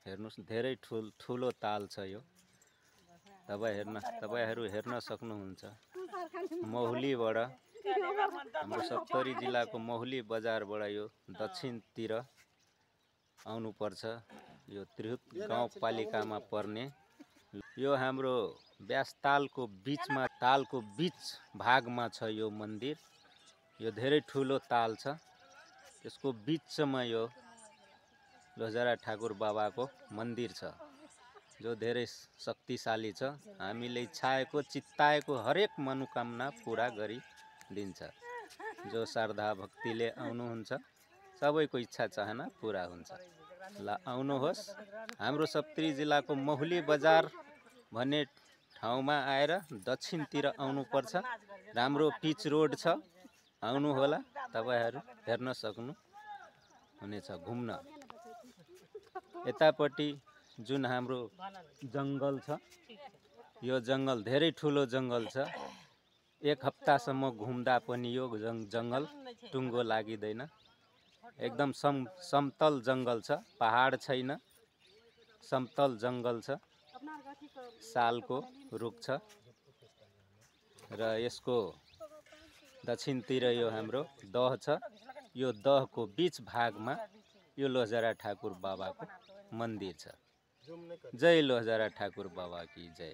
हेर्नुस् धेरै ठुलो ताल छ यो। तपाईहरु हेर्न सक्नुहुन्छ। महुलीबाट हाम्रो सप्तरी जिल्लाको महुली बजारबाट यो दक्षिणतिर आउनुपर्छ। यो त्रिहुत गाउँपालिकामा पर्ने यो हाम्रो व्यास तालको बीच भागमा छ यो मन्दिर। यो धेरै ठुलो ताल छ। त्यसको बीचमा यो लोहजरा ठाकुर बाबाको मन्दिर छ, जो धेरै शक्तिशाली छ। हामीले चित्ताएको हरेक मनोकामना पूरा गरिदिन्छ। जो श्रद्धा भक्तिले आउनुहुन्छ सबैको इच्छा चाहना पूरा हुन्छ। ल आउनुहोस्। हाम्रो सप्तरी जिल्लाको महुली बजार भन्ने ठाउँमा आएर दक्षिणतिर आउनुपर्छ। राम्रो पिच रोड छ। आउनु होला। तपाईहरु हेर्न सक्नु हुनेछ घुम्न। यतापट्टि जुन हाम्रो जंगल छ, यो जंगल धेरै ठुलो जंगल छ। एक हप्तासम्म घुम्दा पनि यो जंगल टुङ्गो लागिदैन। एकदम समतल जंगल छ, पहाड छैन, समतल जंगल छ। सालको रुख छ र यसको दक्षिणतिर यो हाम्रो दह छ। यो दहको बीच भागमा यो लोहजरा ठाकुर बाबाको मन्दिर छ। जय लोहजरा ठाकुर बाबा की जय।